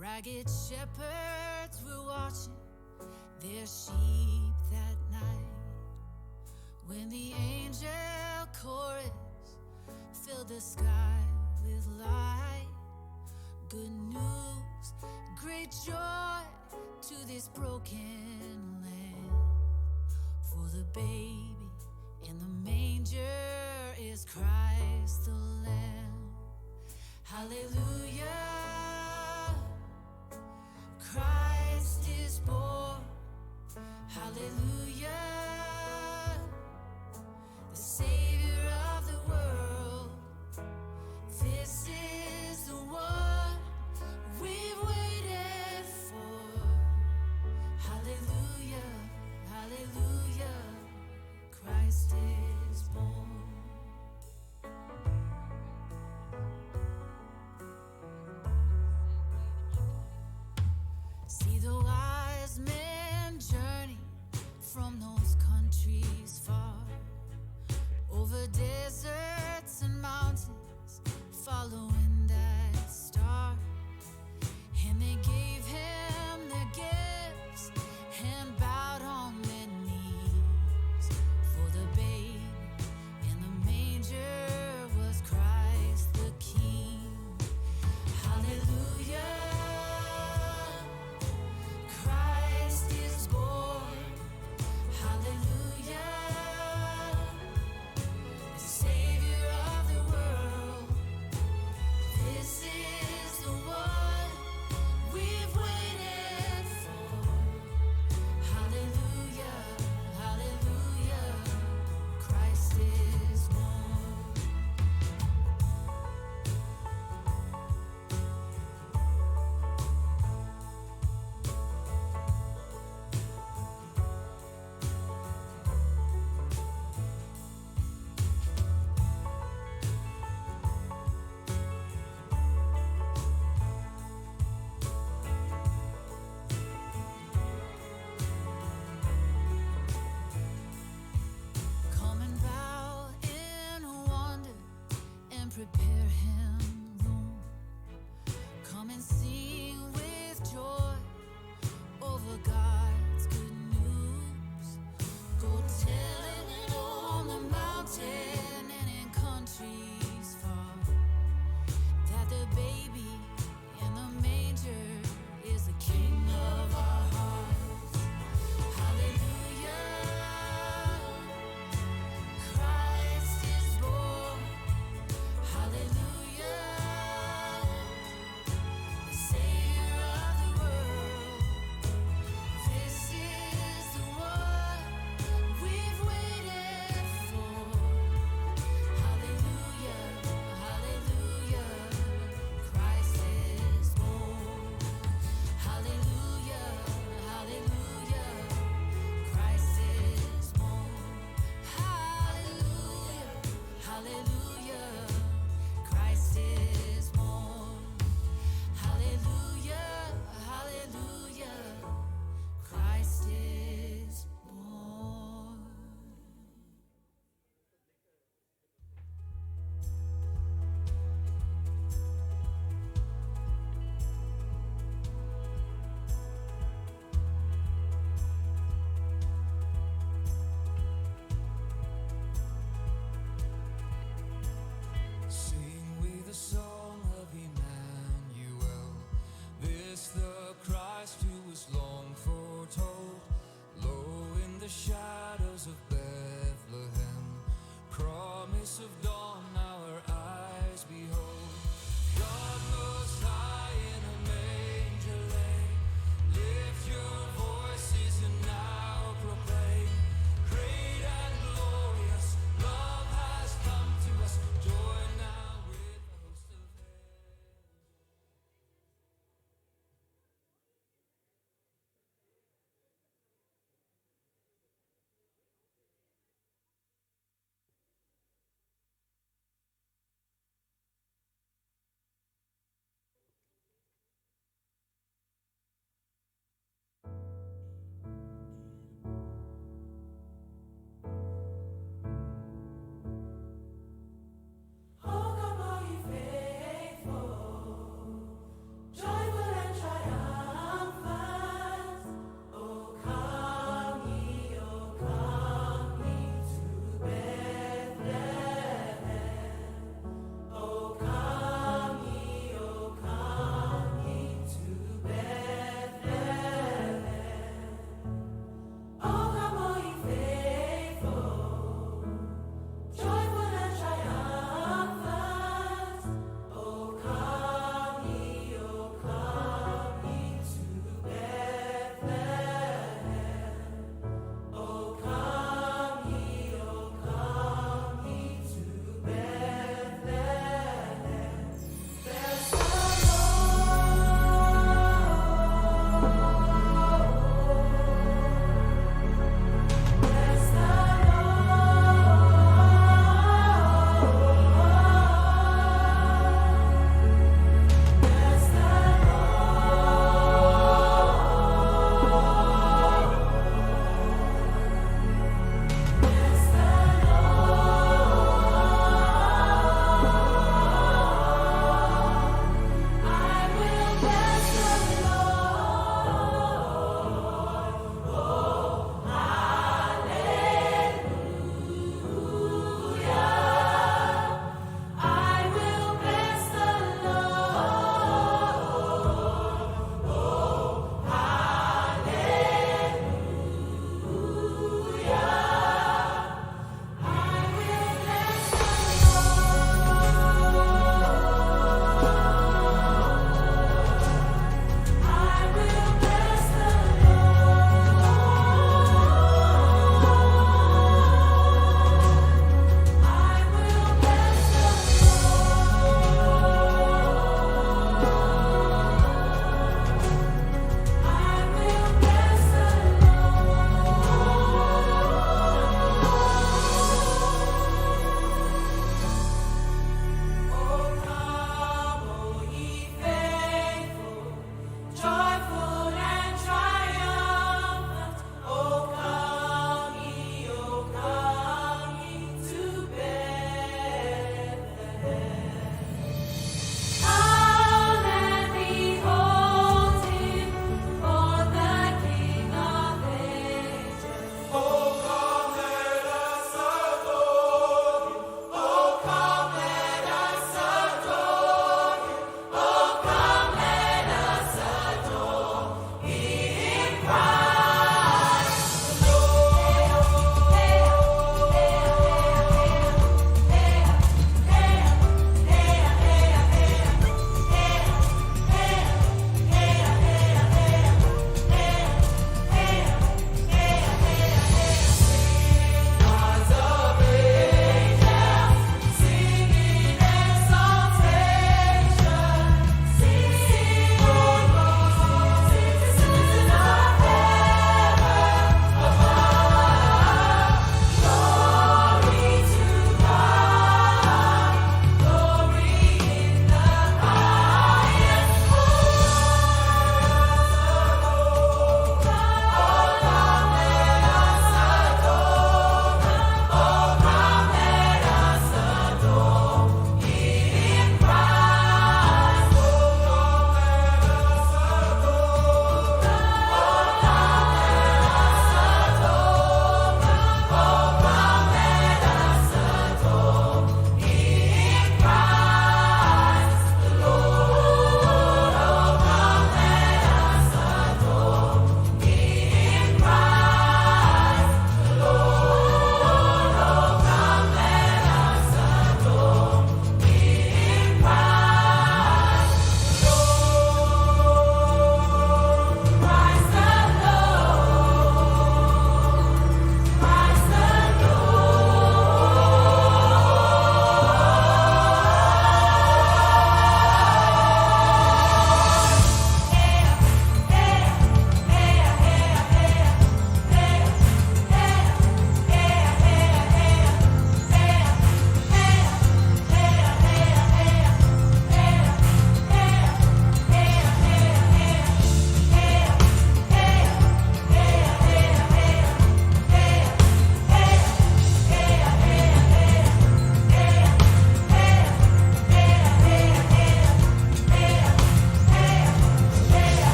Ragged shepherds were watching their sheep that night when the angel chorus filled the sky with light. Good news, great joy to this broken land. For the baby in the manger is Christ the Lamb. Hallelujah. Christ is born, hallelujah, the Savior of the world. This is the one we've waited for. Hallelujah, hallelujah, Christ is born.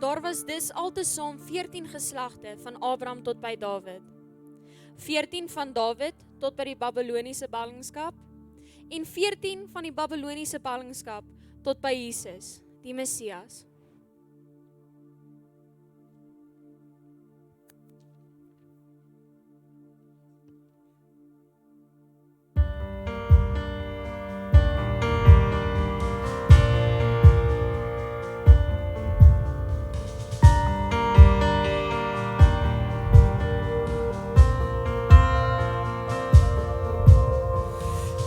Daar was dus altesaam 14 geslagte van Abraham tot by Dawid. 14 van Dawid tot by die Babyloniese ballingskap en 14 van die Babyloniese ballingskap tot by Jesus, die Messias.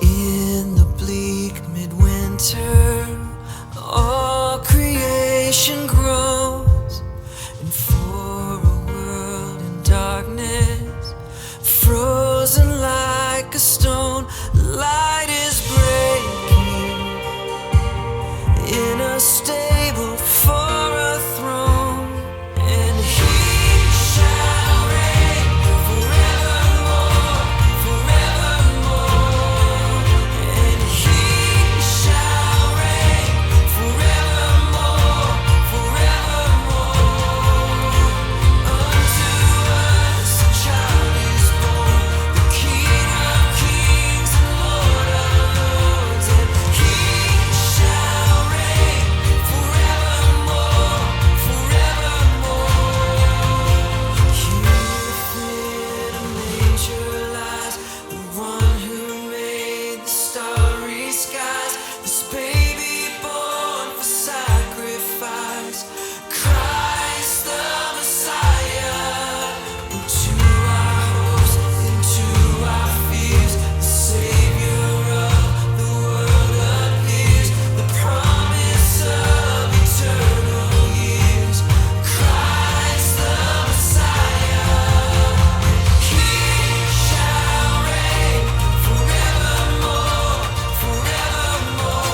In the bleak midwinter, all creation grows, and for a world in darkness, frozen like a stone, light is breaking in a stable for a throne, and He shall reign forevermore, forevermore. And He shall reign forevermore, forevermore. Unto us a child is born, the King of kings and Lord of lords, and He shall reign forevermore, forevermore. Here within a manger lies the one who made the starry skies, this baby born for sacrifice, Christ the Messiah. Into our hopes, into our fears, the Savior of the world appears, the promise of eternal years, Christ the Messiah. He shall reign forevermore, forevermore.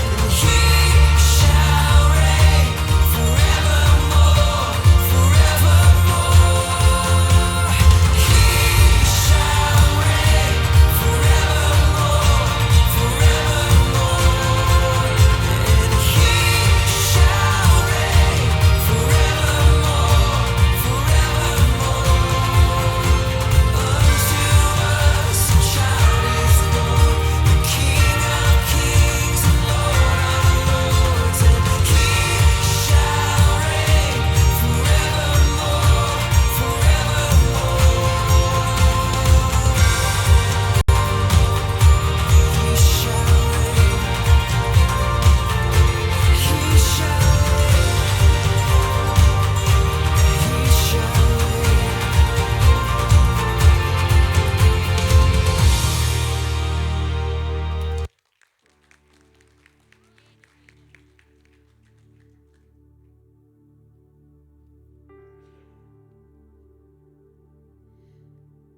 And He shall reign forevermore, forevermore. He shall reign forevermore, forevermore. And He shall reign forevermore, forevermore. Unto us a child is born, the King of kings and Lord of lords, and He shall reign forevermore, forevermore. He shall reign, He shall reign, He shall reign.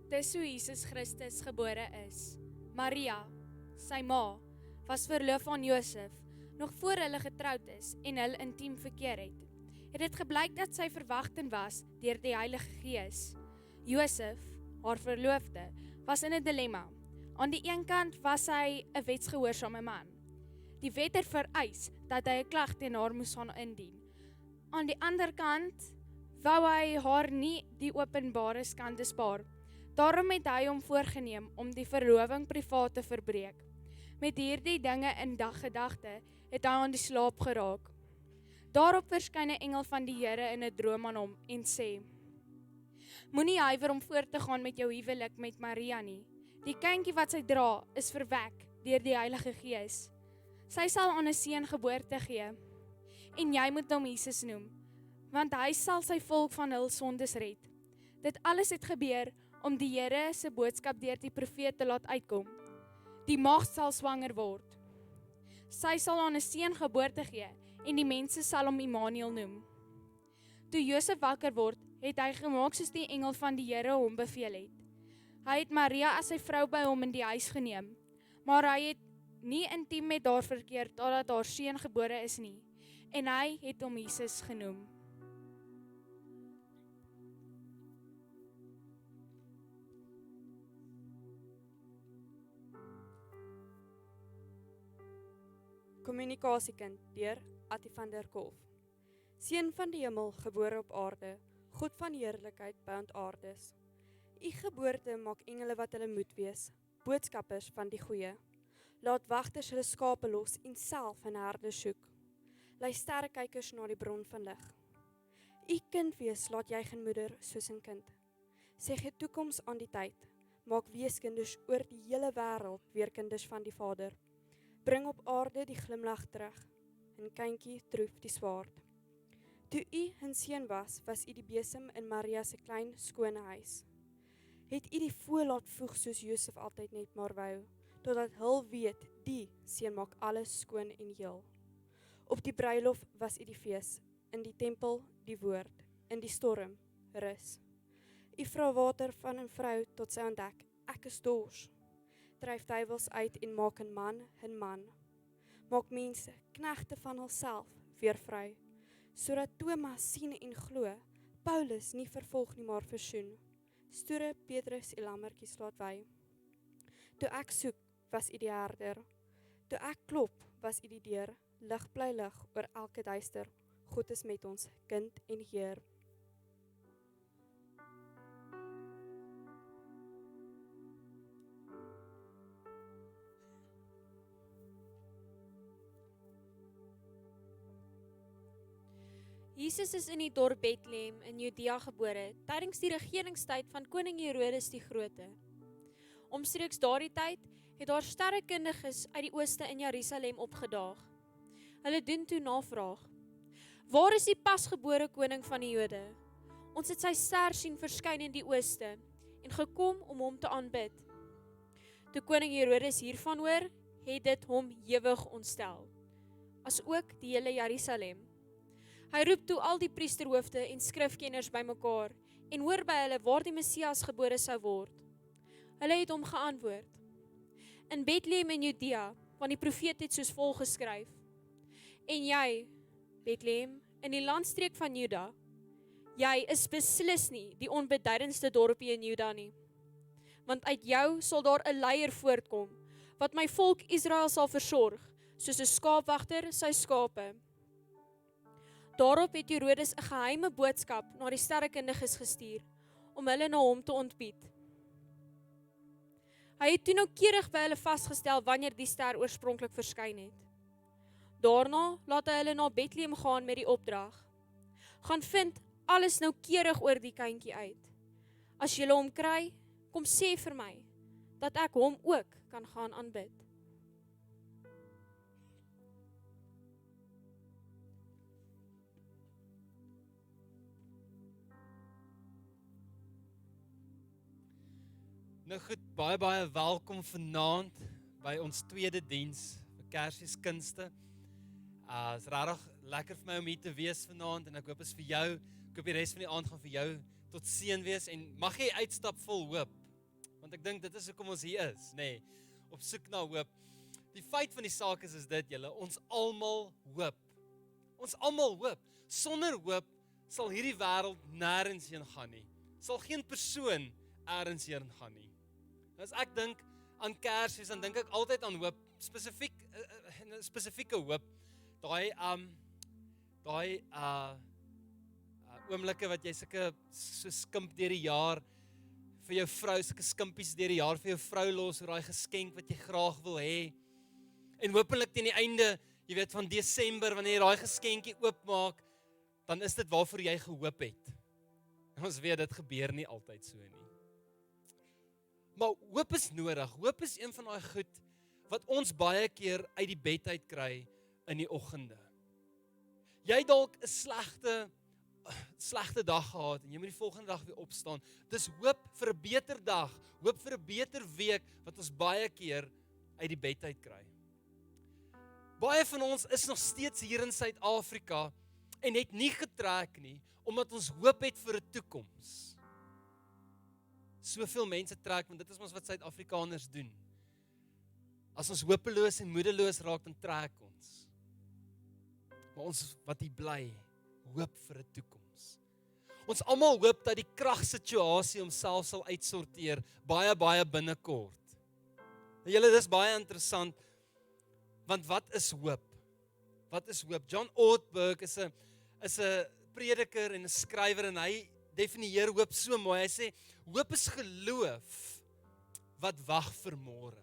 Dis hoe Jesus Christus gebore is. Maria, sy ma, was verloof aan Josef, nog voor hulle getroud is en hulle intiem verkeer het. Het dit gebleik dat sy verwagting was deur die Heilige Gees. Josef, haar verloofde, was in 'n dilemma. Aan die een kant was hy 'n wetsgehoorsame man. Die wet het vereis dat hy 'n klag teen haar moes gaan indien. Aan die ander kant wou hy haar nie die openbare skande spaar. Daarom het hy hom voorgenem om die verloving privaat te verbreek. Met hierdie dinge in gedagte het hy aan die slaap geraak. Daarop verskyn 'n engel van die Here in 'n droom aan hom en sê: Moenie huiwer om voort te gaan met jou huwelik met Maria nie. Die kindjie wat sy dra is verwek deur die Heilige Gees. Sy sal aan 'n seun geboorte gee en jy moet hom Jesus noem, want hy sal sy volk van hul sondes red. Dit alles het gebeur om die Here se boodskap deur die profeet te laat uitkom. Die maagd sal swanger word. Sy sal aan 'n seun geboorte gee en die mense sal hom Immanuel noem. Toe Josef wakker word, het hy gemaak soos die engel van die Here hom beveel het. Hy het Maria as sy vrou by hom in die huis geneem, maar hy het nie intiem met haar verkeer totdat haar seun gebore is nie, en hy het hom Jesus genoem. Kommunikasiekind deur Attie van der Kolf. Seun van die hemel, gebore op aarde, God van heerlikheid by ontaardes. U geboorte maak engele wat hulle moet wees, boodskappers van die goeie. Laat wagters hulle skape los en self 'n herde soek. Lei sterrekykers na die bron van lig. U kind wees, laat jy geen moeder soos 'n kind. Sê gee toekoms aan die tyd, maak weeskinders oor die hele wêreld weer kinders van die Vader. Bring op aarde die glimlag terug, 'n kindjie troef die swaard. Toe u 'n seun was u die besem in Maria se klein skone huis. Het u die voël laat voeg soos Josef altyd net maar wou, totdat hul weet, die seun maak alles skoon en heel. Op die bruilof was u die fees, in die tempel die woord, in die storm rus. U vra water van 'n vrou tot sy ontdek, ek is dors. Dryf duiwels uit en maak 'n man. Maak mense, knegte van hulself, weer vry, sodat Thomas sien en glo, Paulus nie vervolg nie maar versoen. Stoere Petrus en lammertjies laat wy. Toe ek soek, was u die herder. Toe ek klop, was u die deur. Lig bly lig oor elke duister. God is met ons, kind en Heer. Jesus is in die dorp Bethlehem in Judea gebore, tydens die regeringstyd van koning Herodes die Grote. Omstreeks daardie tyd het daar sterrekundiges uit die ooste in Jerusalem opgedaag. Hulle doen toe navraag. Waar is die pasgebore koning van die Jode? Ons het sy ster sien verskyn in die ooste en gekom om hom te aanbid. Toe koning Herodes hiervan hoor, het dit hom ewig ontstel, as ook die hele Jerusalem. Hy roep toe al die priesterhoofde en skrifkenners bymekaar en hoor by hulle waar die Messias gebore sou word. Hulle het hom geantwoord: in Bethlehem in Judea, want die profeet het soos volg geskryf: en jy, Bethlehem, in die landstreek van Juda, jy is beslis nie die onbeduidendste dorpie in Juda nie, want uit jou sal daar 'n leier voortkom, wat my volk Israel sal versorg, soos 'n skaapwagter sy skape. Daarop het Herodes 'n geheime boodskap na die sterrekundiges gestuur, om hulle na hom te ontbied. Hy het toe noukeurig by hulle vasgestel wanneer die ster oorspronklik verskyn het. Daarna laat hy hulle na Bethlehem gaan met die opdrag: gaan vind alles noukeurig oor die kindjie uit. As julle hom kry, kom sê vir my, dat ek hom ook kan gaan aanbid. Nou goed, baie welkom vanaand by ons tweede diens vir Kersfeeskunste. Is regtig lekker vir my om hier te wees vanaand en ek hoop is vir jou, ek hoop die res van die aand gaan vir jou tot seën wees en mag jy uitstap vol hoop. Want ek dink dit is hoekom ons hier is, nê, op soek na hoop. Die feit van die saak is dit julle, ons almal hoop. Ons almal hoop. Sonder hoop sal hierdie wêreld nêrens heen gaan nie. Sal geen persoon elders heen gaan nie. As ek dink aan Kersfees, dan dink ek altyd aan hoop, spesifieke hoop. Daai oomblikke wat jy sulke so skimp deur die jaar vir jou vrou, sulke skimpies deur die jaar vir jou vrou los, oor daai geskenk wat jy graag wil hê. En hopelik teen die einde, jy weet, van Desember, wanneer jy daai geskenkie oopmaak, dan is dit waarvoor jy gehoop het. En ons weet, dit gebeur nie altyd so nie. Maar hoop is nodig. Hoop is een van daai goed wat ons baie keer uit die bed uit kry in die oggende. Jy dalk 'n slegte dag gehad en jy moet die volgende dag weer opstaan. Dis hoop vir 'n beter dag, hoop vir 'n beter week wat ons baie keer uit die bed uit kry. Baie van ons is nog steeds hier in Suid-Afrika en het nie getrek nie omdat ons hoop het vir 'n toekoms. Soveel mense trek, want dit is ons wat Suid-Afrikaners doen. As ons hopeloos en moedeloos raak, dan trek ons. Maar ons wat hier bly, hoop vir 'n toekoms. Ons almal hoop dat die kragsituasie homself sal uitsorteer, baie binnekort. En julle, dis baie interessant, want wat is hoop? Wat is hoop? John Ortberg is 'n is 'n prediker en 'n skrywer en hy definieer hoop so mooi. Hy sê hoop is geloof wat wag vir môre.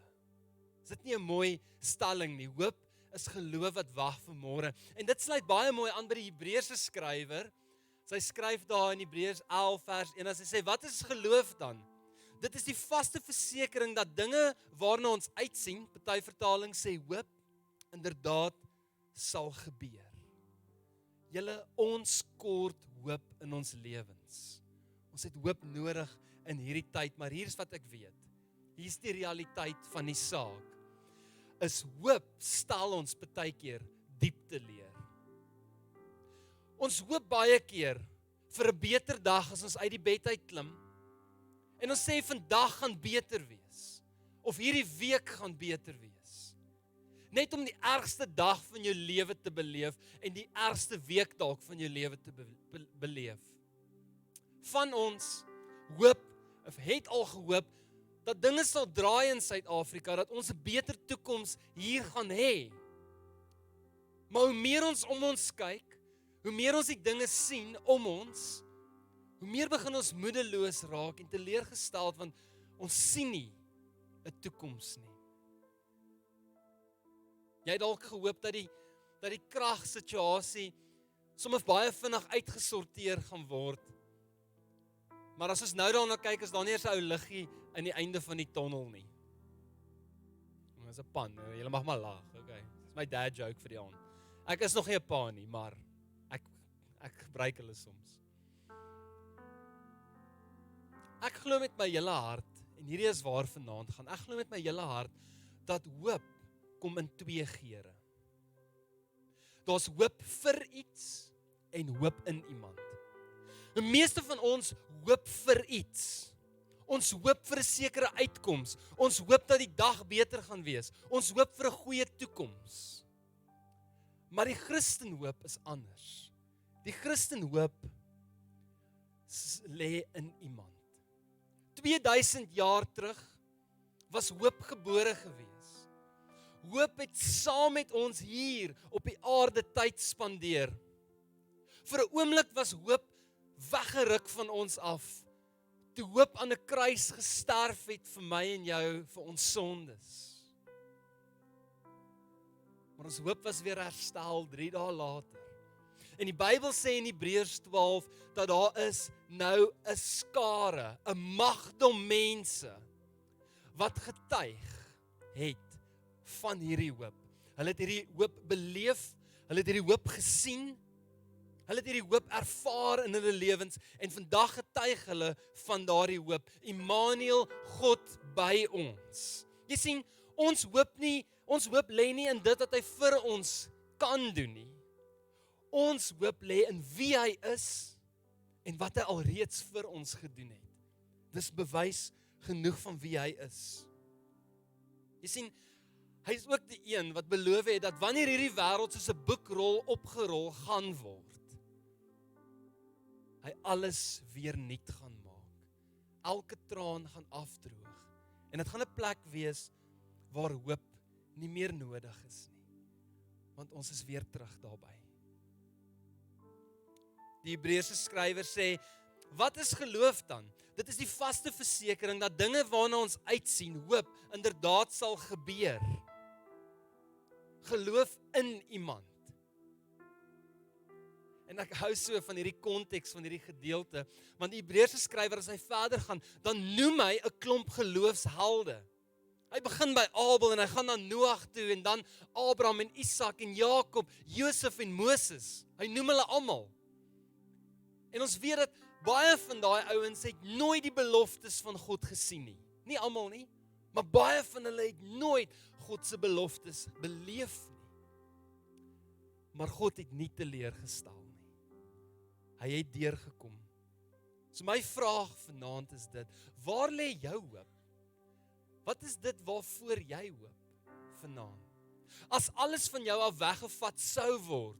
Is dit nie 'n mooi stelling nie? Hoop is geloof wat wag vir môre. En dit sluit baie mooi aan by die Hebreëse skrywer. Sy skryf daar in Hebreërs 11 vers 1 en sy sê wat is geloof dan? Dit is die vaste versekering dat dinge waarna ons uitsien, party vertaling sê hoop, inderdaad sal gebeur. Julle, ons kort hoop in ons lewens. Ons het hoop nodig in hierdie tyd, maar hier is wat ek weet. Hier is die realiteit van die saak. Is hoop stel ons baie keer diep te leer. Ons hoop baie keer vir 'n beter dag as ons uit die bed uit klim. En ons sê vandag gaan beter wees. Of hierdie week gaan beter wees. Net om die ergste dag van jou lewe te beleef en die ergste week dalk van jou lewe te beleef. Van ons hoop of het al gehoop dat dinge sal draai in Suid-Afrika, dat ons 'n beter toekoms hier gaan hê. Maar hoe meer ons om ons kyk, hoe meer ons die dinge sien om ons, hoe meer begin ons moedeloos raak en teleurgesteld want ons sien nie 'n toekoms nie. Jy het dalk gehoop dat die kragsituasie sommer baie vinnig uitgesorteer gaan word. Maar as ons nou daarna kyk, is daar nie eers 'n ou liggie aan die einde van die tonnel nie. Dit is 'n pan, julle mag maar lag, okay. Dis my dad joke vir die aand. Ek is nog nie 'n pa nie, maar ek gebruik hulle soms. Ek glo met my hele hart, en hierdie is waar vanaand gaan, ek glo met my hele hart, dat hoop kom in twee geure. Daar's hoop vir iets, en hoop in iemand. Die meeste van ons hoop vir iets. Ons hoop vir 'n sekere uitkoms. Ons hoop dat die dag beter gaan wees. Ons hoop vir 'n goeie toekoms. Maar die Christenhoop is anders. Die Christenhoop lê in iemand. 2000 jaar terug was hoop gebore gewees. Hoop het saam met ons hier op die aarde tyd spandeer. Vir 'n oomblik was hoop weggeruk van ons af. Toe hoop aan 'n kruis gesterf het vir my en jou, vir ons sondes. Maar ons hoop was weer herstel 3 dae later. En die Bybel sê in Hebreërs 12 dat daar is nou 'n skare, 'n magdom mense wat getuig het van hierdie hoop. Hulle het hierdie hoop beleef, hulle het hierdie hoop gesien, hulle het hierdie hoop ervaar in hulle lewens en vandag getuig hulle van daardie hoop. Immanuel, God by ons. Jy sien, ons hoop lê nie in dit wat hy vir ons kan doen nie. Ons hoop lê in wie hy is en wat hy alreeds vir ons gedoen het. Dis bewys genoeg van wie hy is. Jy sien, hy is ook die een wat beloof het dat wanneer hierdie wêreld soos 'n boekrol opgerol gaan word, hy alles weer nuut gaan maak. Elke traan gaan afdroog. En dit gaan 'n plek wees waar hoop nie meer nodig is nie. Want ons is weer terug daarby. Die Hebreëse skrywer sê, wat is geloof dan? Dit is die vaste versekering dat dinge waarna ons uitsien, hoop, inderdaad sal gebeur. Geloof in iemand. En ek hou so van hierdie konteks van hierdie gedeelte, want die Hebreëse skrywer as hy verder gaan, dan noem hy 'n klomp geloofshelde. Hy begin by Abel en hy gaan na Noag toe en dan Abraham en Isak en Jakob, Josef en Moses. Hy noem hulle almal. En ons weet dat baie van daai ouens het nooit die beloftes van God gesien nie. Nie almal nie, maar baie van hulle het nooit God se beloftes beleef nie. Maar God het nie teleurgestel nie. Hy het deurgekom. So my vraag vanaand is dit, waar lê jou hoop? Wat is dit waarvoor jy hoop vanaand? As alles van jou af weggevat sou word,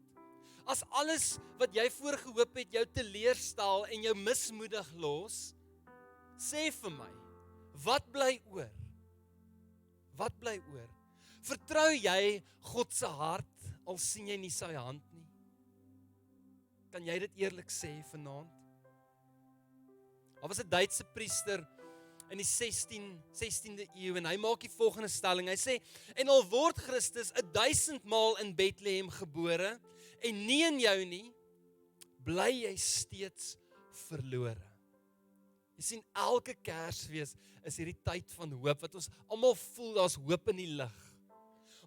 as alles wat jy voorgehoop het jou teleurstel en jou mismoedig los, sê vir my, wat bly oor? Wat bly oor? Vertrou jy God se hart al sien jy nie sy hand nie? Kan jy dit eerlik sê vanaand? Daar was 'n Duitse priester in die 16de eeu en hy maak die volgende stelling. Hy sê, en al word Christus 1000 maal in Bethlehem gebore en nie in jou nie, bly jy steeds verlore. Jy sien, elke Kersfees is hierdie tyd van hoop, wat ons almal voel daar's hoop in die lig.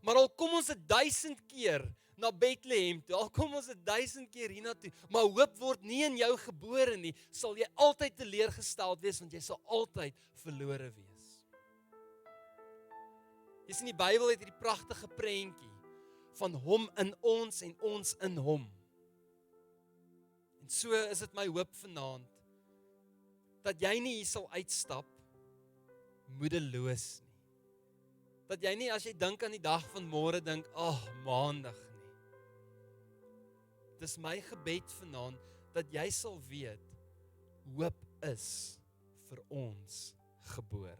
Maar al kom ons 1000 keer na Bethlehem toe, al kom ons 1000 keer hiernatoe, maar hoop word nie in jou gebore nie, sal jy altyd teleurgesteld wees, want jy sal altyd verlore wees. Jy sien, die Bybel het hierdie pragtige prentjie van hom in ons en ons in hom. En so is dit my hoop vanaand, dat jy nie hier sal uitstap moedeloos nie. Dat jy nie, as jy dink aan die dag van môre, dink, maandag nie. Dis my gebed vanaand, dat jy sal weet, hoop is vir ons gebore.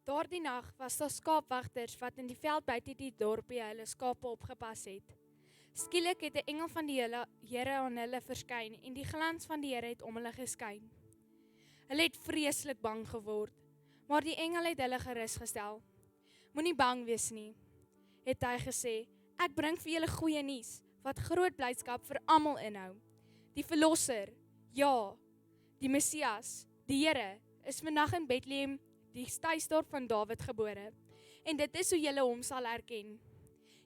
Daardie nag was daar skaapwagters wat in die veld buite die dorpie hulle skape opgepas het. Skielik het 'n engel van die Here aan hulle verskyn en die glans van die Here het om hulle geskyn. Hulle het vreeslik bang geword, maar die engel het hulle gerus gestel. Moenie bang wees nie, het hy gesê. Ek bring vir julle goeie nuus wat groot blydskap vir almal inhou. Die verlosser, ja, die Messias, die Here, is vandag in Bethlehem, die tuisdorp van Dawid, gebore. En dit is hoe julle hom sal herken.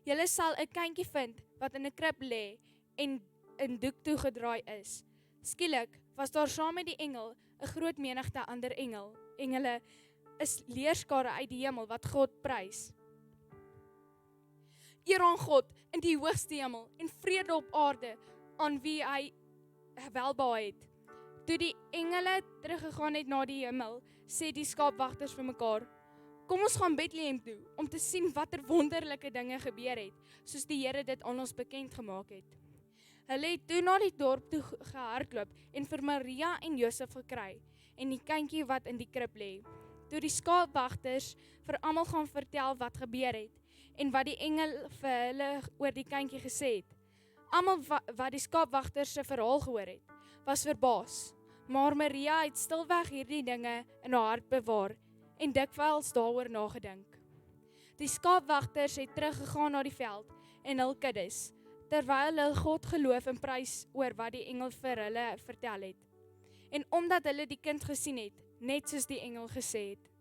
Julle sal 'n kindjie vind wat in 'n krib lê en in doek toegedraai is. Skielik was daar saam met die engel 'n groot menigte ander engele is leerskare uit die hemel wat God prys. Eer aan God in die hoogste hemel en vrede op aarde aan wie hy welbehae het. Toe die engele teruggegaan het na die hemel, sê die skaapwagters vir mekaar, kom ons gaan Bethlehem toe, om te sien watter wonderlike dinge gebeur het, soos die Here dit aan ons bekend gemaak het. Hulle het toe na die dorp toe gehardloop en vir Maria en Josef gekry, en die kindjie wat in die krib lê. Toe die skaapwagters vir almal gaan vertel wat gebeur het, en wat die engel vir hulle oor die kindjie gesê het. Almal wat die skaapwagters se verhaal gehoor het, was verbaas, maar Maria het stilweg hierdie dinge in haar hart bewaar en dikwels daaroor nagedink. Die skaapwagters het teruggegaan na die veld en hul kuddes, terwyl hulle God geloof en prys oor wat die engel vir hulle vertel het. En omdat hulle die kind gesien het, net soos die engel gesê het.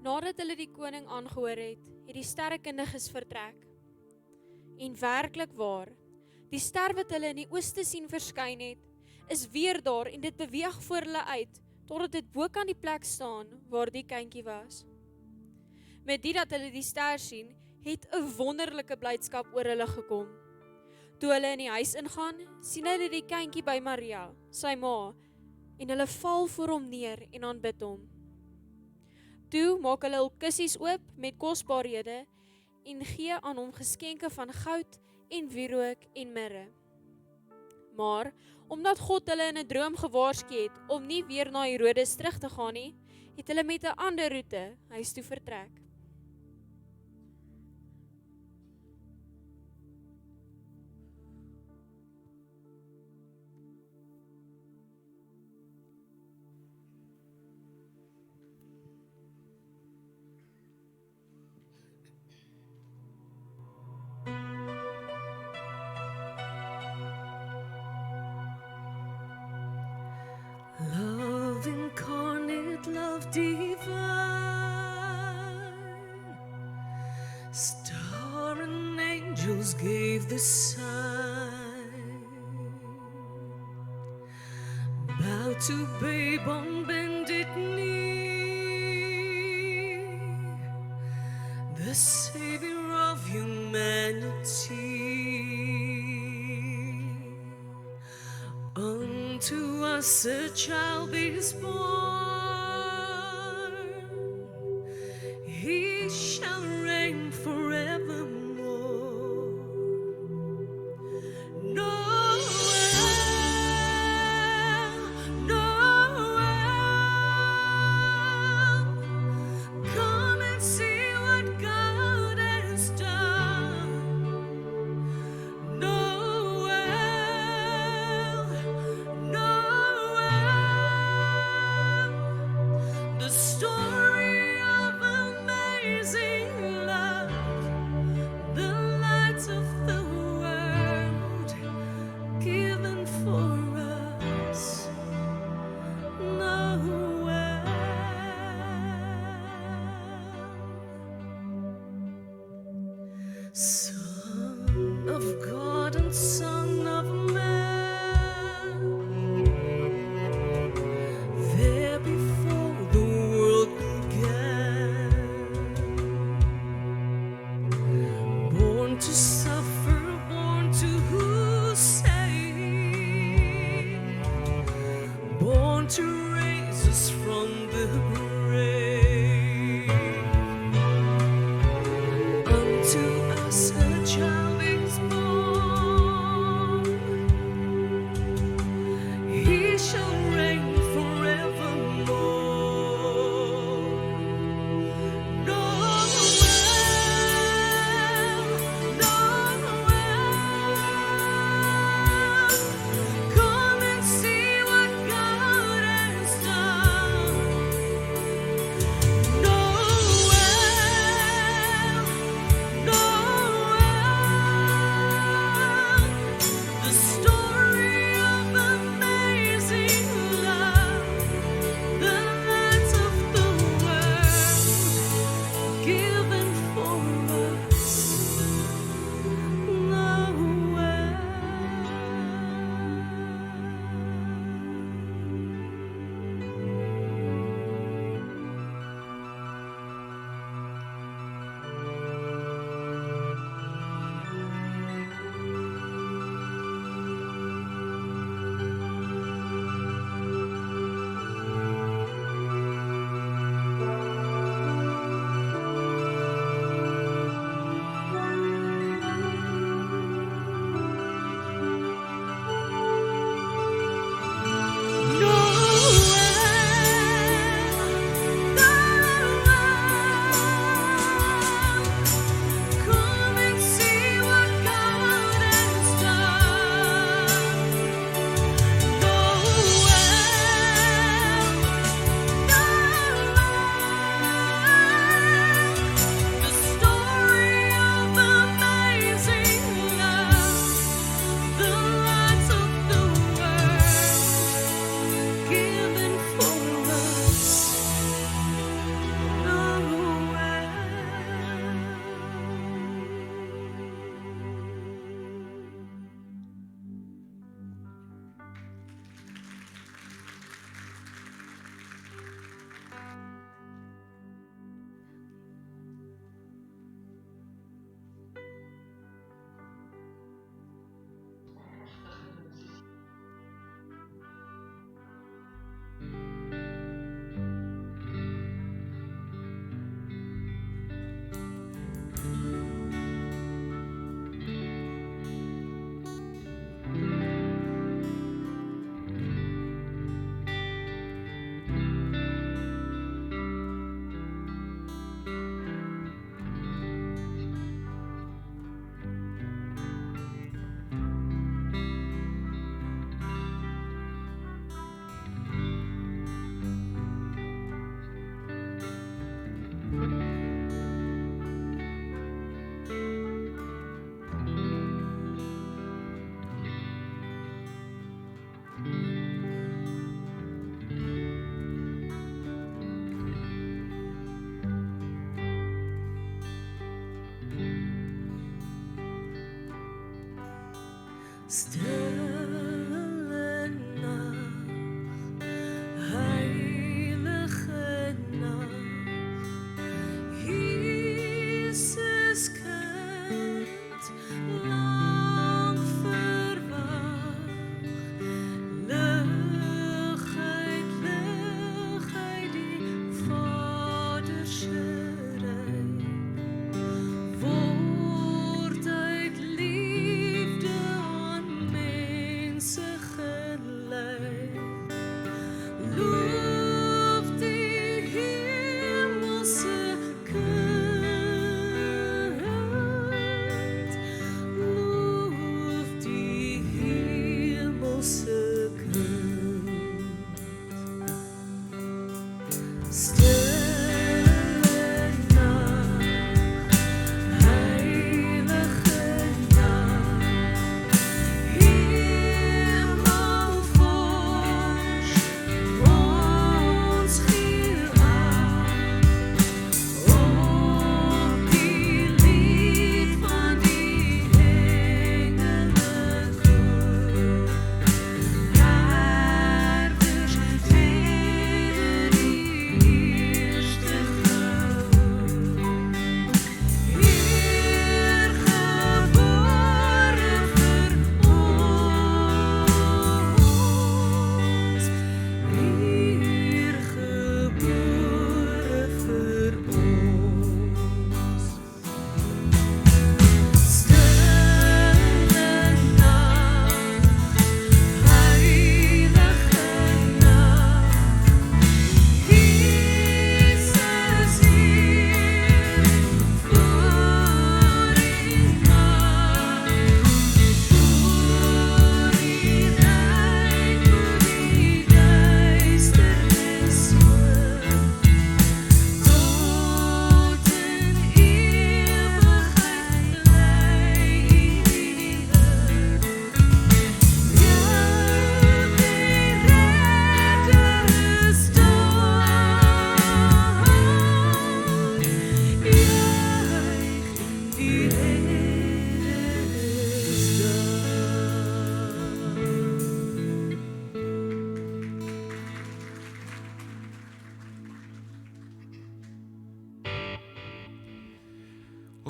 Nadat hulle die koning aangehoor het, het die sterrekundiges vertrek. En werklik waar, die ster wat hulle in die ooste sien verskyn het, is weer daar en dit beweeg voor hulle uit, totdat dit bo kan die plek staan waar die kindjie was. Met dit dat hulle die ster sien, het 'n wonderlike blydskap oor hulle gekom. Toe hulle in die huis ingaan, sien hulle die kindjie by Maria, sy ma, en hulle val voor hom neer en aanbid hom. Toe maak hulle hul kussies oop met kosbarehede en gee aan hom geskenke van goud en wierook en mirre. Maar, omdat God hulle in 'n droom gewaarsku het om nie weer na Herodes terug te gaan nie, het hulle met 'n ander roete huis toe vertrek. Love incarnate, love divine, star and angels gave the sign. Bow to babe on bended knee, the Savior of humanity. Unto us a child is born, he shall reign forevermore. Noel, Noel, come and see what God has done. The story of amazing love, the light of the world given for us. Noel, Son of God and Son of Man, there before the world began, born to suffer, born to save, born to raise us from the grave. Unto us a child is born, he shall reign forevermore. Noel, Noel, come and see what God has done. Noel, Noel.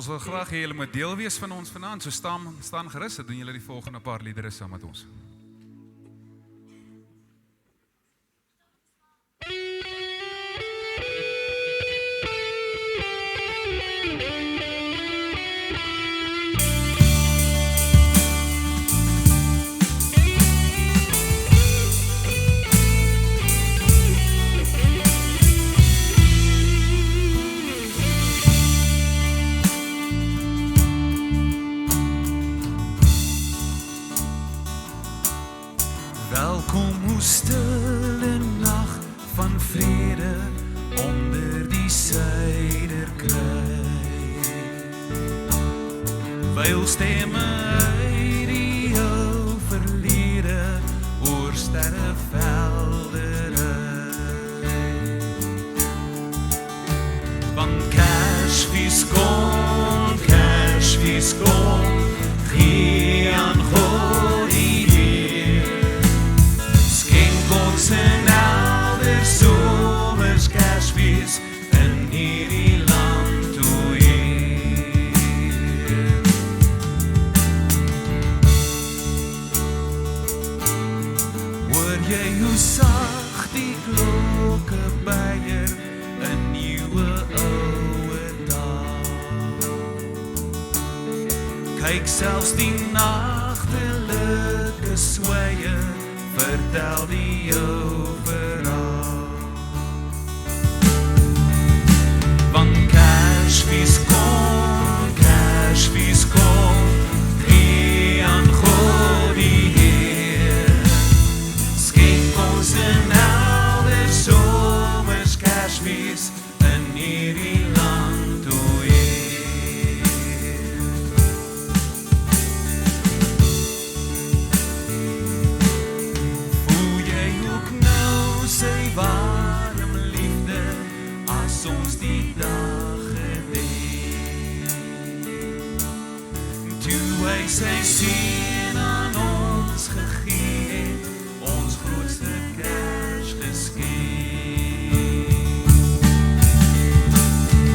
Ons wil graag hê julle moet deel wees van ons vanaand, so staan gerus, doen julle die volgende paar liedere saam met ons. Welkom, o stille nag van vrede onder die suiderkruis. Wyl stemme uit die ou verlede oor sterrevelde ry. Van Kersfees kom, gee aan God die Heer. Skenk ons 'n helder somers Kersfees in hierdie land, o Heer. Hoor jy hoe sag die klokke beier in nuwe ouwe dag? Kyk selfs die nagtelike sweye vertel die jou verhaal. Want Kersfees kom, gee aan God die Heer. Skenk ons 'n helder somers Kersfees in hierdie land, o Heer. Voel jy ook nou sy warm liefde as ons die dag gedenk? Toe hy sy seun aan ons gegee het, ons grootste Kersgeskenk.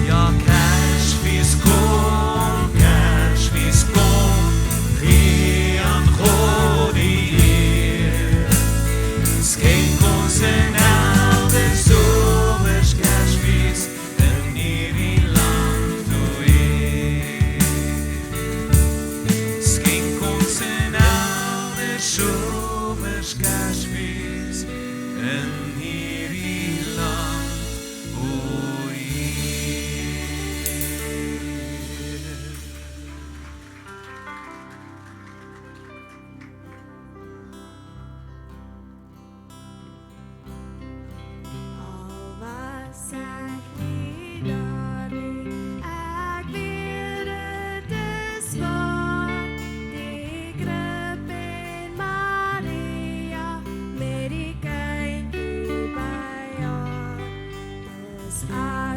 Ja, Kersfees kom, gee aan God die Heer. Skenk ons 'n helder somers Kersfees in hierdie land, o Heer. Skenk ons 'n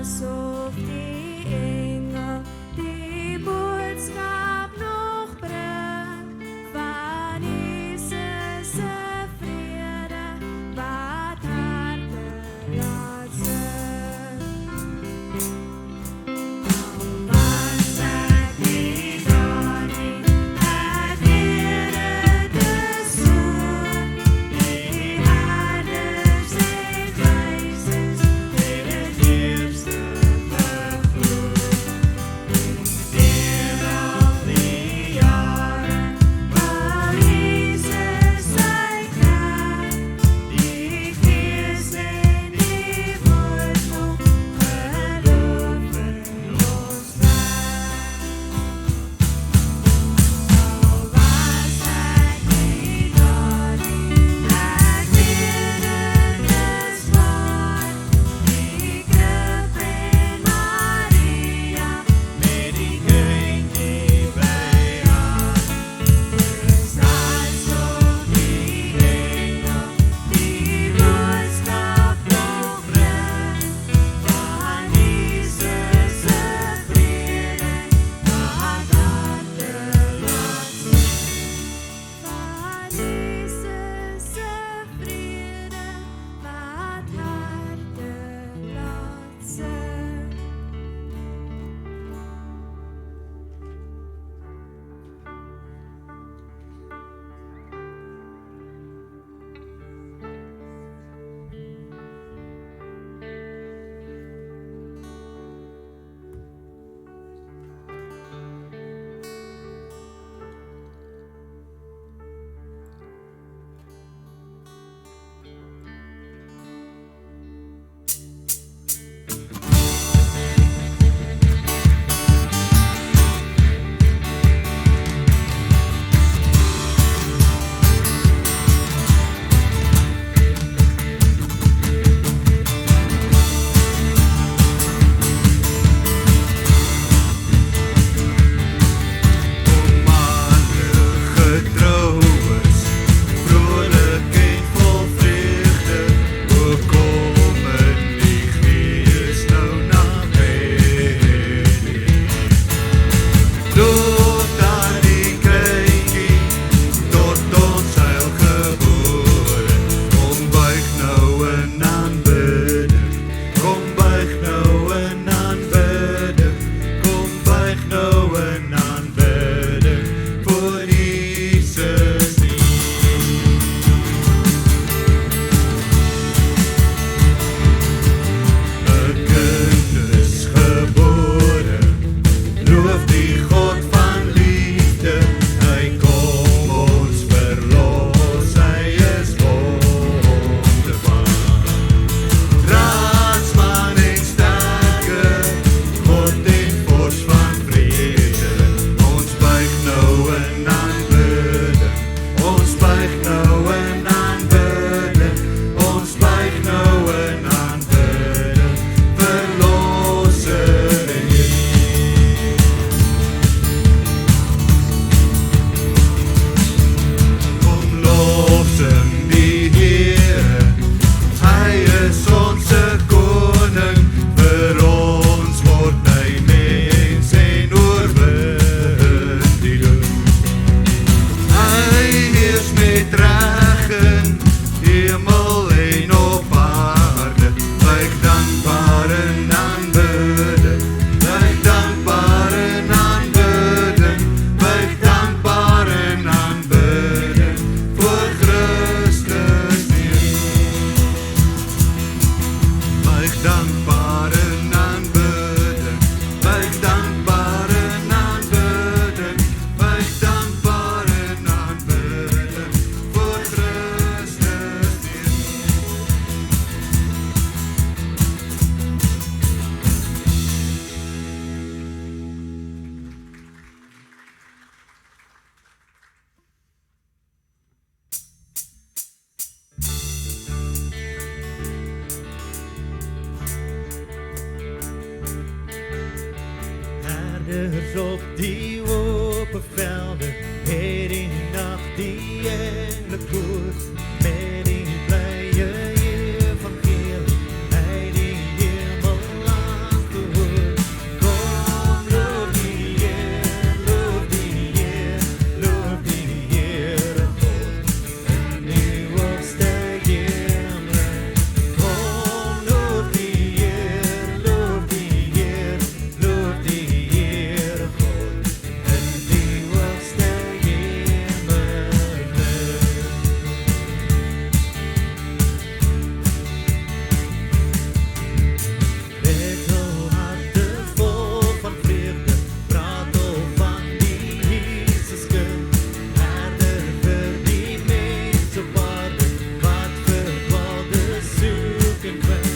Asof die engel die boodskap nog bring van Jesus se vrede wat harte laat sing. Al was ek nie daar nie, ek weet dit is so. Die herders en wijzers het het eerste gegloed. Deur al die jare wil Jesus sy kerk, die Gees en die woord nog geloof in ons werk. Al was ek nie daar nie, ek weet dit is waar. Die krib en Maria met die kindjie by haar. Dis asof die engel die boodskap nog bring van Jesus se vrede wat harte laat sing. Van Jesus se vrede wat harte laat sing. Getrouwens, vrolijk en vol vreugde, ook kom in die Gees nou nabij. Tot aan die kindjie, tot ons heil gebore, kom buig nou in aanbidding, kom buig nou in aanbidding, kom buig nou in aanbidding voor Jesus nie. 'n kind is gebore, loof die God van liefde, hy kom ons verlos, hy is wonderbaar. Raadsman en sterke, God en vors van vrede, ons buig nou in aanbidding, ons buig nou in aanbidding, ons buig nou in aanbidding, verlosser en kom lofsing die Here, hy is ons koning, vir ons word hy mens en oorwin die dood. Hy heers met reg in hemel en op aarde, buig dankbaar in aanbidding, buig dankbaar in aanbidding, buig dankbaar in aanbidding voor Christus neer. Buig dankbaar in aanbidding, buig dankbaar in aanbidding, buig dankbaar in aanbidding voor Christus neer. Herders op die open velden, het in die nacht die engele koor, met die blije evangelie, hij die hemel laten hoor. Kom, loof die Heer, loof die Heer, loof die Heere God, in die hoogste hemelen. Kom, loof die Heer, loof die Heer, loof die Heere God, in die hoogste hemelen. Met al harten vol van vreugde, praat al van die Jesuskind, herder vir die mens op aarde, wat verdwaalde soek en vind.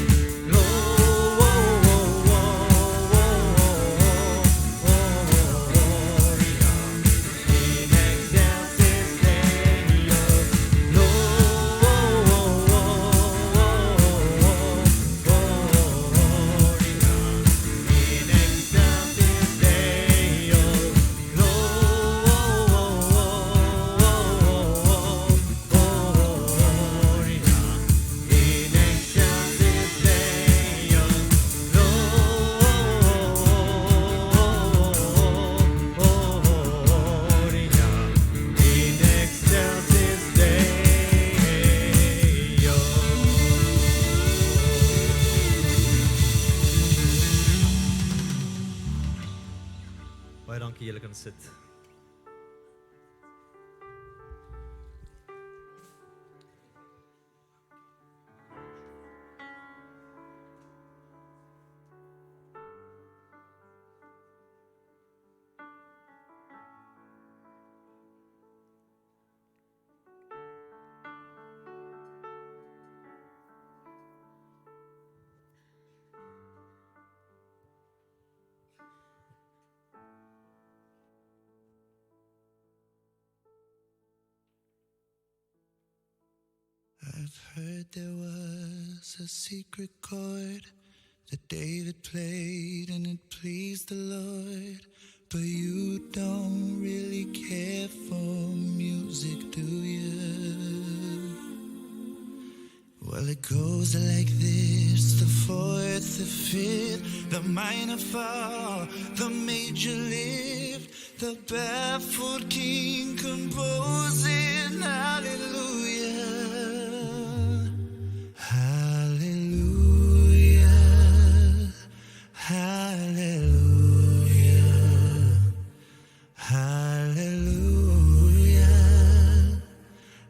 Baie dankie, julle kan sit. I've heard there was a secret chord that David played and it pleased the Lord. But you don't really care for music, do you? Well, it goes like this: the fourth, the fifth, the minor fall, the major lift, the baffled king composing hallelujah. Hallelujah, hallelujah, hallelujah,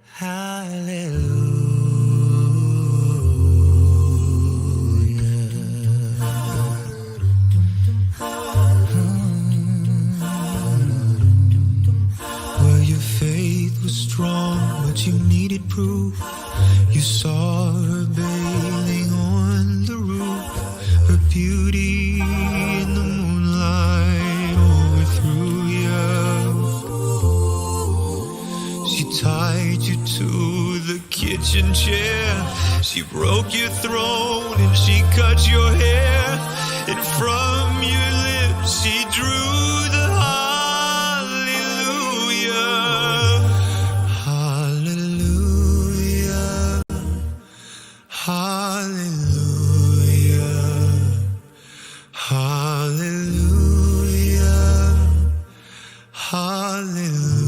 hallelujah. Well, your faith was strong, but you needed proof. You saw her bathing on the roof, her beauty in the moonlight overthrew you. She tied you to the kitchen chair, she broke your throne and she cut your hair, and from your lips she drew the hallelujah. Hallelujah, hallelujah, hallelujah, hallelujah.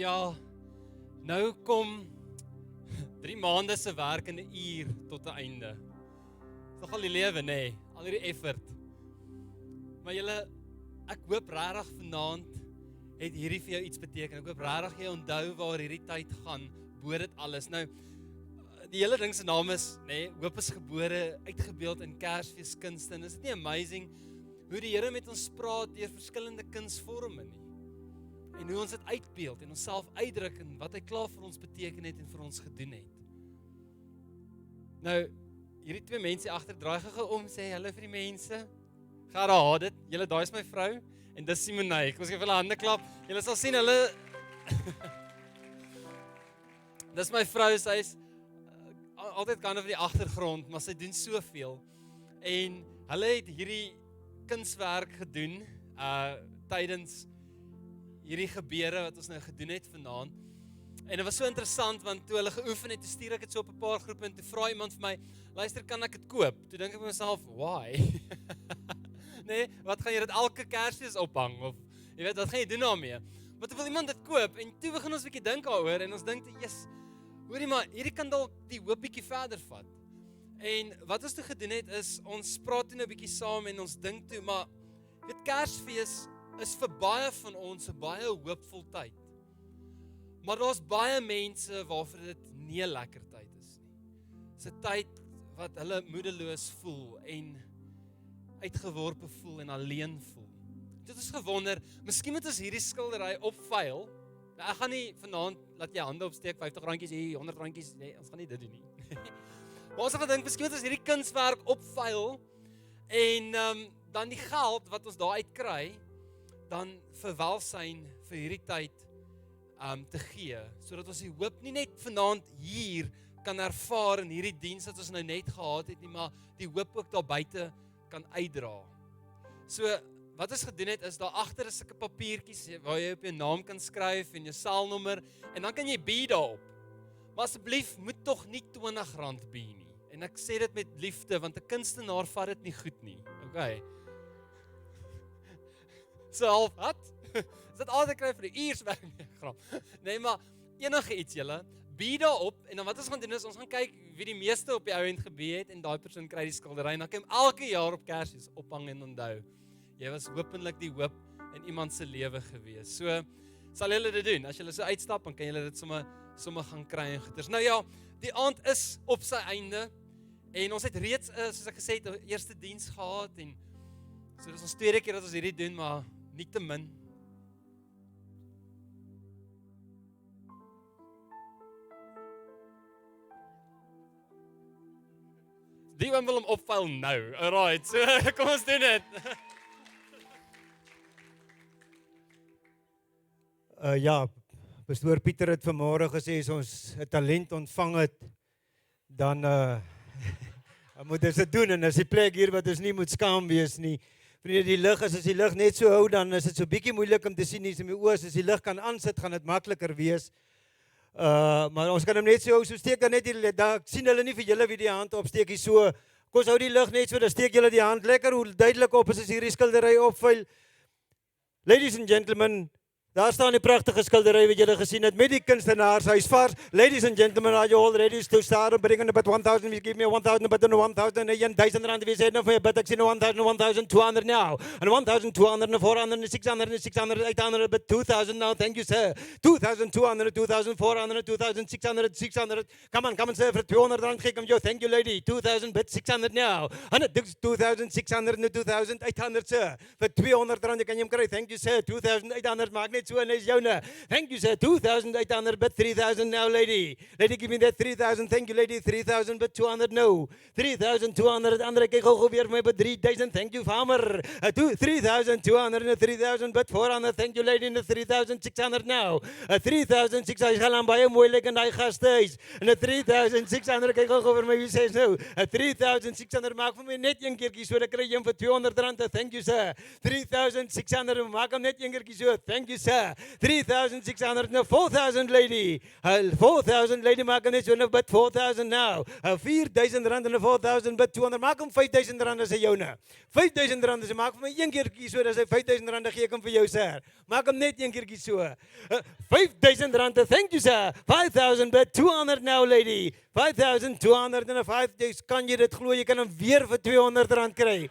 ja, nou kom 3 maande se werk in 'n uur tot 'n einde. Dis nogal die lewe, nê? Al hierdie effort. Maar julle, ek hoop regtig vanaand het hierdie vir jou iets beteken. Ek hoop regtig jy onthou waar hierdie tyd gaan, bo dit alles. Nou, die hele ding se naam is, hoop is gebore, uitgebeeld in Kersfeeskunste. En is dit nie amazing hoe die Here met ons praat deur verskillende kunsvorme nie? En hoe ons dit uitbeeld en onsself uitdruk en wat hy klaar vir ons beteken het en vir ons gedoen het. Nou, hierdie 2 mense agter draai gou om, sê hallo vir die mense. Ga daar dit. Julle, daai is my vrou en dis Simonay. Kom ons gee vir hulle hande klap. Julle sal sien hulle dis my vrou, sy is altyd kan van die agtergrond, maar sy doen soveel. En hulle het hierdie kunswerk gedoen tydens hierdie gebeure wat ons nou gedoen het vanaand. En dit was so interessant want toe hulle geoefen het, toe stuur ek dit so op 'n paar groepe en toe vra iemand vir my, luister, kan ek dit koop? Toe dink ek vir myself, why? Wat gaan jy dit elke Kersfees ophang of jy weet, wat gaan jy doen daarmee? Maar toe wil iemand dit koop en toe begin ons 'n bietjie dink daaroor en ons dink, yes, hoorie maar, hierdie kan dalk die hoop bietjie verder vat. En wat ons toe gedoen het is, ons praat toe nou 'n bietjie saam en ons dink toe, maar weet, Kersfees is vir baie van ons 'n baie hoopvol tyd. Maar daar's baie mense waarvoor dit nie 'n lekker tyd is nie. Dis 'n tyd wat hulle moedeloos voel en uitgeworpe voel en alleen voel. Dit is gewonder, miskien moet ons hierdie skildery opveil. Nou, ek gaan nie vanaand laat jy hande opsteek, R50 hier, R100, nee, ons gaan nie dit doen nie. Maar ons het gedink, miskien moet ons hierdie kunswerk opveil en dan die geld wat ons daaruit kry, dan vir welsyn vir hierdie tyd te gee, sodat ons die hoop nie net vanaand hier kan ervaar in hierdie diens wat ons nou net gehad het nie, maar die hoop ook daar buite kan uitdra. So, wat ons gedoen het is, daar agter is sulke papiertjies waar jy op jou naam kan skryf en jou selnommer en dan kan jy bied daarop. Maar asseblief moet tog nie R20 bied nie. En ek sê dit met liefde want 'n kunstenaar vat dit nie goed nie. Okay. So half wat? Is dit altyd kry vir die uurswerk? Nee, maar enige iets julle, bied daarop en dan wat ons gaan doen is, ons gaan kyk wie die meeste op die ou end gebee het en daai persoon kry die skildery en dan kan jy elke jaar op Kersfees ophang en onthou. Jy was hopelik die hoop in iemand se lewe gewees. So, sal julle dit doen? As julle so uitstap, dan kan julle dit sommer gaan kry en goeders. Nou ja, die aand is op sy einde en ons het reeds, soos ek gesê het, 'n eerste diens gehad en so dis ons tweede keer dat ons hierdie doen, maar nie te min. Die een wil hom opvuil nou. Alright, so kom ons doen dit. Ja, pastoor Pieter het vanmôre gesê as ons 'n talent ontvang het, dan moet ons dit doen en as die plek hier wat ons nie moet skaam wees nie. Vriende, die lig, as die lig net so hou, dan is dit so bietjie moeilik om te sien nie in my oë. As die lig kan aansit, gaan dit makliker wees. Maar ons kan hom net so hou, so steek dan net die, daar sien hulle nie vir julle wie die hand opsteek hier so. Kom ons hou die lig net so, dan steek julle die hand lekker, hoe duidelik op is hierdie skildery opvuil. Ladies and gentlemen, daar staan die pragtige skildery wat julle gesien het met die kunstenaars huisvars. Ladies and gentlemen, are you all ready to start bringing about 1,000? You give me 1,000, but then 1,000 and 1,000 rand. We said no for, but I see 1,000, 1,200 now, and 1,200 and 400 and 600 and 600, 800, but 2,000 now. Thank you, sir. 2,200, 2,400, 2,600, 600. Come on, sir. For 200 rand, geef hom jou. Thank you, lady. 2,000, but 600 now. And 2,600 and 2,800, sir. For 200 rand, kan jy hom kry. Thank you, sir. 2,800, maak net so en is joune. Thank you, sir. 2,800, but 3,000 now, lady. Lady, give me that 3,000. Thank you, lady. 3,000, but 200 no. 3,200. Andre, kyk gou weer vir my, but 3,000. Thank you, farmer. 3,200 and 3,000, but 400. Thank you, lady. And 3,600 now. 3,600. Hy gaan aan baie mooi lyk in daai gastehuis. En 3,600. Kyk gou vir my, wie sê nou? 3,600 maak vir my net een keertjie so, dan kry jy hom vir 200 rand. Thank you, sir. 3,600 maak hom net een keertjie so. Thank you, sir. sir. 3,600 now, 4,000 lady. 4,000 lady, maak hom net so, but 4,000 now. 4,000 rand en 4,000 but 200. Maak hom 5,000 rand as hy joune. 5,000 rand, as maak vir my een keertjie so, as hy 5,000 rand gee ek hom vir jou, sir. Maak hom net een keertjie so. 5,000 rand, thank you, sir. 5,000 but 200 now, lady. 5,200 en 5,000, kan jy dit glo, jy kan hom weer vir 200 rand kry.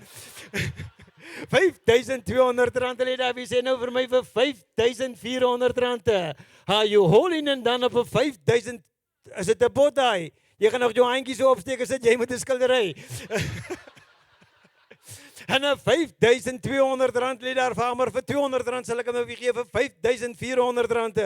5,200 rand, lady, sê nou vir my vir 5,400 rand. Are you holding en dan op 5,000, is dit 'n bot daai? Jy gaan nog jou handjie so opsteek as dit jy moet 'n skildery. En 'n 5,200 rand lê daar vir maar vir 200 rand sal ek hom weer gee vir 5,400 rand.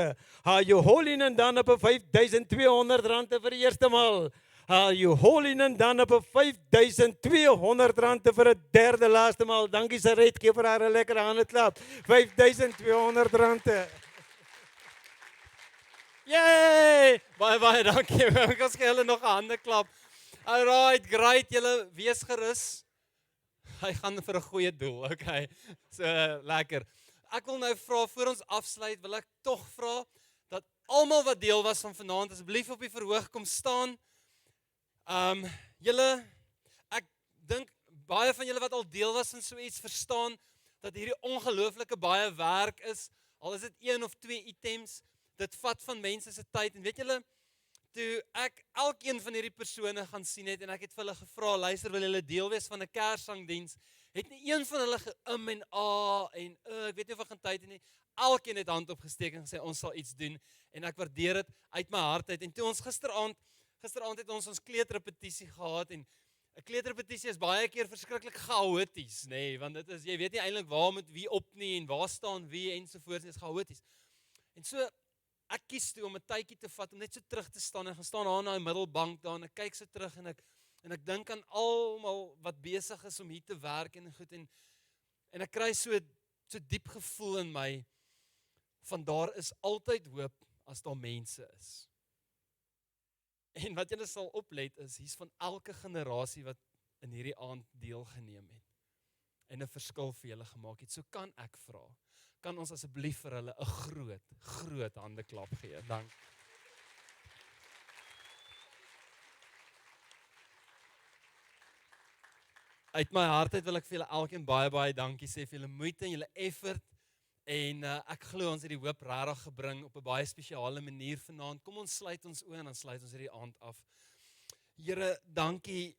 Are you holding en dan op 5,200 rand vir die eerste maal. Are you holding en dan op 5,200 rand vir 'n derde laaste maal. Dankie Saret, gee vir haar 'n lekker hande klap. 5,200 rand. Yay! Baie dankie. Ek gaan gee hulle nog 'n hande klap. Alright, great. Julle wees gerus. Hy gaan vir 'n goeie doel. Okay. So lekker. Ek wil nou vra voor ons afsluit, wil ek tog vra dat almal wat deel was van vanaand asseblief op die verhoog kom staan. Julle, ek dink baie van julle wat al deel was van so iets verstaan dat hierdie ongelooflike baie werk is. Al is dit 1 of 2 items, dit vat van mense se tyd en weet julle, toe ek elkeen van hierdie persone gaan sien het en ek het vir hulle gevra, luister, wil julle deel wees van 'n kerssangdiens? Het nie een van hulle geim en en ek weet nie of ek gaan tyd het nie. Elkeen het hand opgesteek en gesê ons sal iets doen en ek waardeer dit uit my hart uit. En toe ons gisteraand het ons kleuterrepetisie gehad en 'n kleuterrepetisie is baie keer verskriklik chaoties, nê, want dit is jy weet nie eintlik waar moet wie op nie en waar staan wie ensovoorts, dit is chaoties. En so ek kies toe om 'n tydjie te vat om net so terug te staan en gaan staan daar in daai middelbank daar en ek kyk so terug en ek dink aan almal wat besig is om hier te werk en goed en ek kry so diep gevoel in my van daar is altyd hoop as daar mense is. En wat julle sal oplet is, hier's van elke generasie wat in hierdie aand deelgeneem het en 'n verskil vir julle gemaak het. So kan ek vra, kan ons asseblief vir hulle 'n groot handeklap gee. Dank. Uit my hart uit wil ek vir julle elkeen baie dankie sê vir julle moeite en julle effort. En ek glo ons het die hoop regtig gebring op 'n baie spesiale manier vanaand. Kom ons sluit ons oë en dan sluit ons hierdie aand af. Here, dankie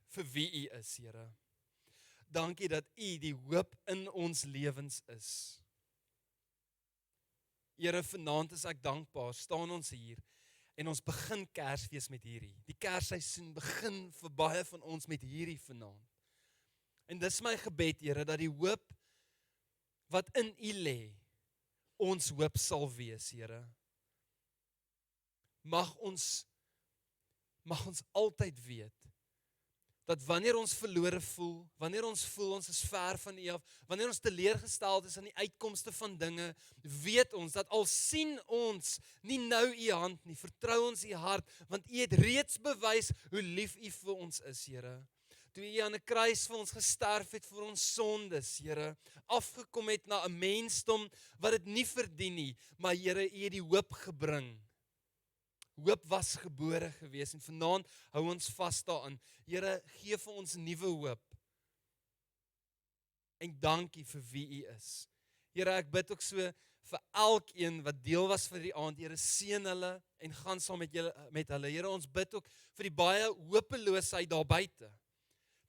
vir wie U is, Here. Dankie dat U die hoop in ons lewens is. Here, vanaand is ek dankbaar, staan ons hier en ons begin Kersfees met hierdie. Die Kersseisoen begin vir baie van ons met hierdie vanaand. En dis my gebed, Here, dat die hoop wat in U lê, ons hoop sal wees, Here. Mag ons altyd weet, dat wanneer ons verlore voel, wanneer ons voel ons is ver van U af, wanneer ons teleurgesteld is aan die uitkomste van dinge, weet ons dat al sien ons nie nou U hand nie, vertrou ons U hart, want U het reeds bewys hoe lief U vir ons is, Here. Toe U aan 'n kruis vir ons gesterf het vir ons sondes, Here, afgekom het na 'n mensdom wat dit nie verdien nie, maar Here, U het die hoop gebring. Hoop was gebore gewees en vanaand hou ons vas daaraan. Here, gee vir ons nuwe hoop. En dankie vir wie U is. Here, ek bid ook so vir elkeen wat deel was vir die aand. Here, seën hulle en gaan saam met hulle. Here, ons bid ook vir die baie hopeloosheid daar buite.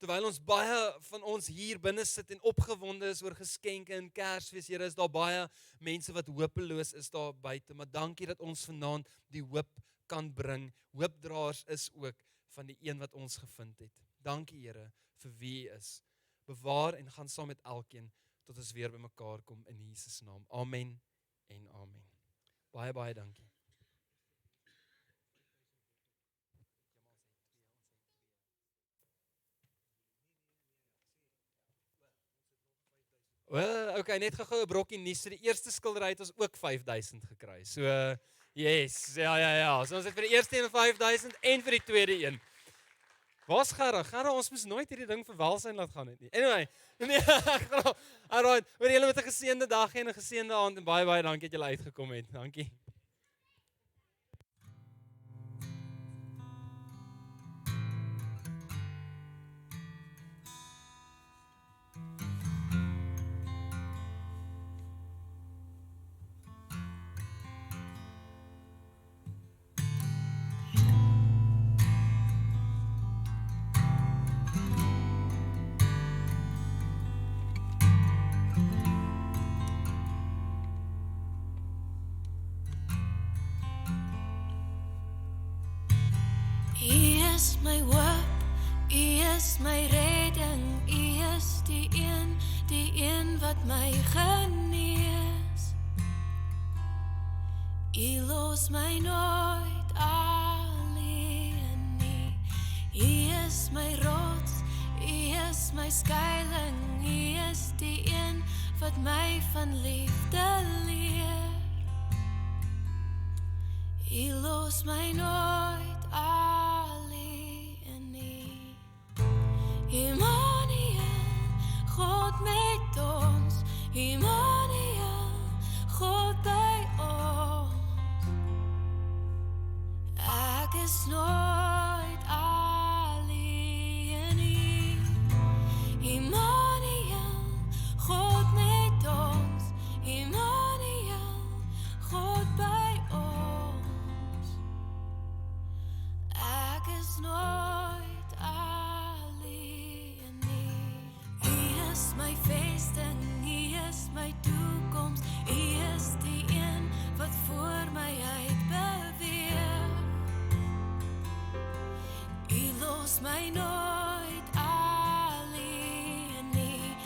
Terwyl ons baie van ons hier binne sit en opgewonde is oor geskenke en Kersfees, Here, is daar baie mense wat hopeloos is daar buite, maar dankie dat ons vanaand die hoop kan bring. Hoopdraers is ook van die een wat ons gevind het. Dankie, Here, vir wie U is. Bewaar en gaan saam met elkeen tot ons weer bymekaar kom in Jesus naam. Amen en amen. Baie dankie. Well, okay, net gou 'n brokkie nuus. So die eerste skildery het ons ook 5,000 gekry. So yes, ja. So ons het vir die eerste een 5,000 en vir die tweede een. Waar's Gerra? Gerra, ons moes nooit hierdie ding vir welsyn laat gaan het nie. Anyway, nee, alright, hoor julle met 'n geseënde dag en 'n geseënde aand en baie dankie dat julle uitgekom het. Dankie. U is my hoop, U is my redding, U is die een wat my genees. U los my nooit alleen nie. U is my rots, U is my skuiling, U is die een wat my van liefde leer. U los my nooit alleen nie. Immanuel, God met ons, Immanuel, God by ons. Ek is nooit alleen nie. Immanuel, God met ons, Immanuel, God by ons. Ek is nooit alleen nie. U is my vesting, U is my toekoms, U is die een wat voor my uitbeweeg. U los my nooit alleen nie.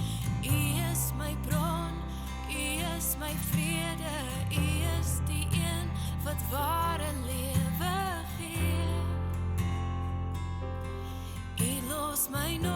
U is my bron, U is my vrede, U is die een wat ware lewe gee. U los my nooit